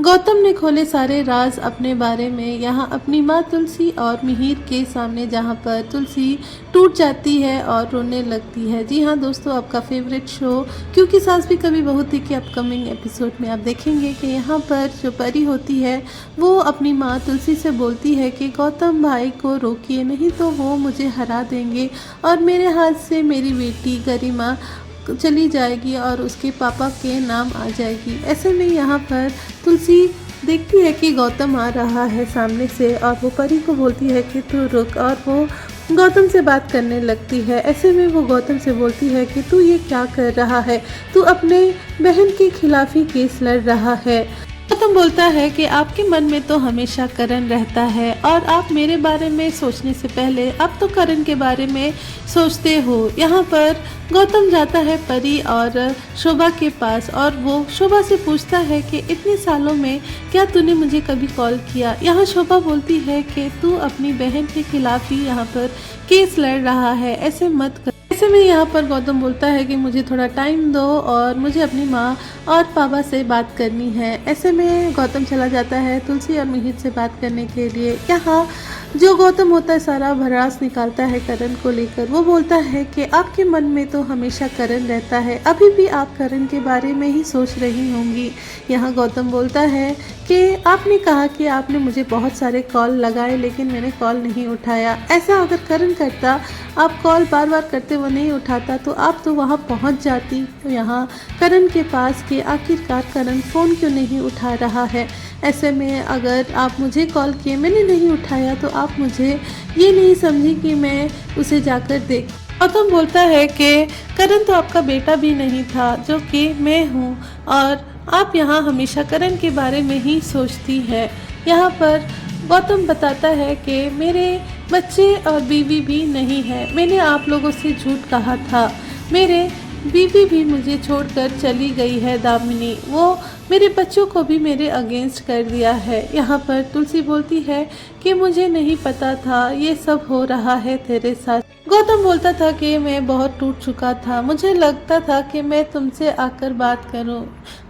गौतम ने खोले सारे राज अपने बारे में यहाँ अपनी माँ तुलसी और मिहिर के सामने, जहाँ पर तुलसी टूट जाती है और रोने लगती है। जी हाँ दोस्तों, आपका फेवरेट शो क्योंकि सास भी कभी बहू थी के अपकमिंग एपिसोड में आप देखेंगे कि यहाँ पर जो परी होती है वो अपनी माँ तुलसी से बोलती है कि गौतम भाई को रोकिए, नहीं तो वो मुझे हरा देंगे और मेरे हाथ से मेरी बेटी गरिमा चली जाएगी और उसके पापा के नाम आ जाएगी। ऐसे में यहाँ पर तुलसी देखती है कि गौतम आ रहा है सामने से और वो परी को बोलती है कि तू रुक, और वो गौतम से बात करने लगती है। ऐसे में वो गौतम से बोलती है कि तू ये क्या कर रहा है, तू अपने बहन के खिलाफ ही केस लड़ रहा है। गौतम बोलता है कि आपके मन में तो हमेशा करण रहता है और आप मेरे बारे में सोचने से पहले अब तो करण के बारे में सोचते हो। यहाँ पर गौतम जाता है परी और शोभा के पास और वो शोभा से पूछता है कि इतने सालों में क्या तूने मुझे कभी कॉल किया। यहाँ शोभा बोलती है कि तू अपनी बहन के खिलाफ ही यहाँ पर केस लड़ रहा है, ऐसे मत कर। ऐसे में यहाँ पर गौतम बोलता है कि मुझे थोड़ा टाइम दो और मुझे अपनी माँ और पापा से बात करनी है। ऐसे में गौतम चला जाता है तुलसी और मिहिर से बात करने के लिए। यहाँ जो गौतम होता है सारा भड़ास निकालता है करण को लेकर। वो बोलता है कि आपके मन में तो हमेशा करण रहता है, अभी भी आप करण के बारे में ही सोच रही होंगी। यहाँ गौतम बोलता है कि आपने कहा कि आपने मुझे बहुत सारे कॉल लगाए लेकिन मैंने कॉल नहीं उठाया। ऐसा अगर करण करता, आप कॉल बार बार करते वो नहीं उठाता तो आप तो वहाँ पहुँच जाती यहाँ करण के पास कि आखिरकार करण फ़ोन क्यों नहीं उठा रहा है। ऐसे में अगर आप मुझे कॉल किए मैंने नहीं उठाया तो आप मुझे ये नहीं समझी कि मैं उसे जाकर देख। गौतम बोलता है कि करण तो आपका बेटा भी नहीं था जो कि मैं हूँ और आप यहाँ हमेशा करण के बारे में ही सोचती है। यहाँ पर गौतम बताता है कि मेरे बच्चे और बीवी भी नहीं है, मैंने आप लोगों से झूठ कहा था, मेरे बीवी भी मुझे छोड़कर चली गई है दामिनी, वो मेरे बच्चों को भी मेरे अगेंस्ट कर दिया है। यहाँ पर तुलसी बोलती है कि मुझे नहीं पता था ये सब हो रहा है तेरे साथ। गौतम बोलता था कि मैं बहुत टूट चुका था, मुझे लगता था कि मैं तुमसे आकर बात करूं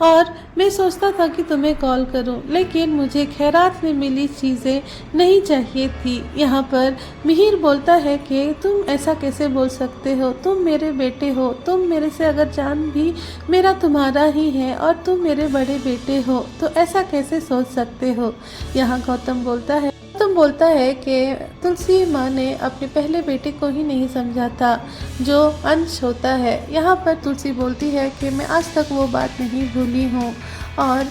और मैं सोचता था कि तुम्हें कॉल करूं, लेकिन मुझे खैरात में मिली चीज़ें नहीं चाहिए थी। यहाँ पर मिहिर बोलता है कि तुम ऐसा कैसे बोल सकते हो, तुम मेरे बेटे हो, तुम मेरे से अगर जान भी मेरा तुम्हारा ही है और तुम मेरे बड़े बेटे हो तो ऐसा कैसे सोच सकते हो। यहाँ गौतम बोलता है कि तुलसी माँ ने अपने पहले बेटे को ही नहीं समझा था जो अंश होता है। यहाँ पर तुलसी बोलती है कि मैं आज तक वो बात नहीं भूली हूँ और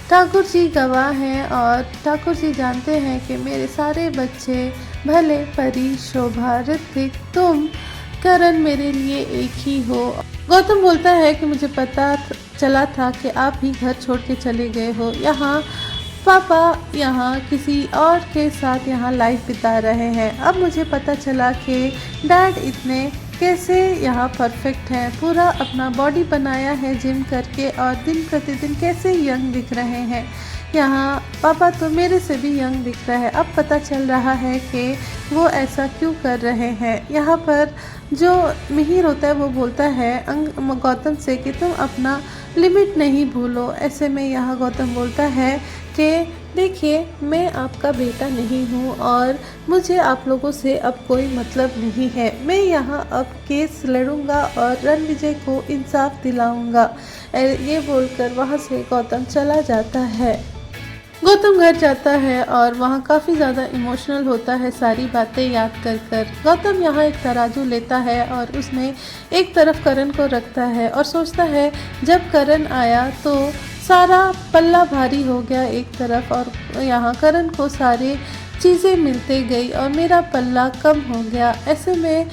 ठाकुर जी गवाह हैं और ठाकुर जी जानते हैं कि मेरे सारे बच्चे भले परी, शोभा, ऋतिक, तुम, करण मेरे लिए एक ही हो। गौतम बोलता है कि मुझे पता चला था कि आप ही घर छोड़ के चले गए हो। यहाँ पापा यहाँ किसी और के साथ यहाँ लाइफ बिता रहे हैं। अब मुझे पता चला कि डैड इतने कैसे यहाँ परफेक्ट हैं, पूरा अपना बॉडी बनाया है जिम करके और दिन प्रतिदिन कैसे यंग दिख रहे हैं। यहाँ पापा तो मेरे से भी यंग दिख रहा है। अब पता चल रहा है कि वो ऐसा क्यों कर रहे हैं। यहाँ पर जो मिहिर होता है वो बोलता है गौतम से कि तुम अपना लिमिट नहीं भूलो। ऐसे में यहाँ गौतम बोलता है कि देखिए मैं आपका बेटा नहीं हूँ और मुझे आप लोगों से अब कोई मतलब नहीं है, मैं यहाँ अब केस लड़ूंगा और रणविजय को इंसाफ दिलाऊंगा। ये बोलकर वहाँ से गौतम चला जाता है। गौतम घर जाता है और वहाँ काफ़ी ज़्यादा इमोशनल होता है सारी बातें याद कर कर। गौतम यहाँ एक तराजू लेता है और उसमें एक तरफ करण को रखता है और सोचता है जब करण आया तो सारा पल्ला भारी हो गया एक तरफ और यहाँ करण को सारी चीज़ें मिलते गई और मेरा पल्ला कम हो गया। ऐसे में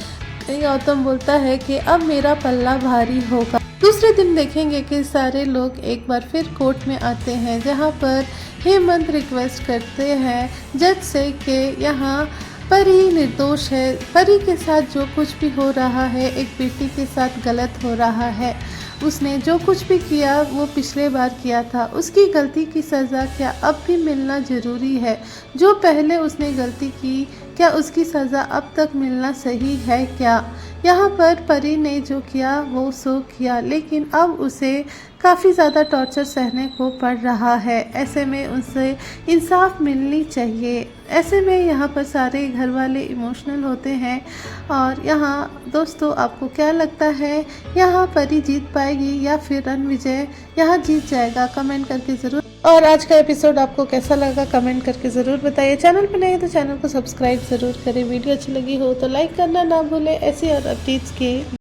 गौतम बोलता है कि अब मेरा पल्ला भारी होगा। दूसरे दिन देखेंगे कि सारे लोग एक बार फिर कोर्ट में आते हैं जहाँ पर हेमंत रिक्वेस्ट करते हैं जज से कि यहाँ परी निर्दोष है, परी के साथ जो कुछ भी हो रहा है एक बेटी के साथ गलत हो रहा है। उसने जो कुछ भी किया वो पिछले बार किया था, उसकी गलती की सज़ा क्या अब भी मिलना ज़रूरी है। जो पहले उसने गलती की क्या उसकी सज़ा अब तक मिलना सही है क्या। यहाँ पर परी ने जो किया वो सो किया, लेकिन अब उसे काफ़ी ज़्यादा टॉर्चर सहने को पड़ रहा है। ऐसे में उनसे इंसाफ मिलनी चाहिए। ऐसे में यहाँ पर सारे घर वाले इमोशनल होते हैं। और यहाँ दोस्तों आपको क्या लगता है, यहाँ परी जीत पाएगी या फिर रणविजय यहाँ जीत जाएगा? कमेंट करके ज़रूर। और आज का एपिसोड आपको कैसा लगा कमेंट करके ज़रूर बताइए। चैनल पर नए तो चैनल को सब्सक्राइब ज़रूर करें। वीडियो अच्छी लगी हो तो लाइक करना ना भूलें। ऐसी और अपडेट्स के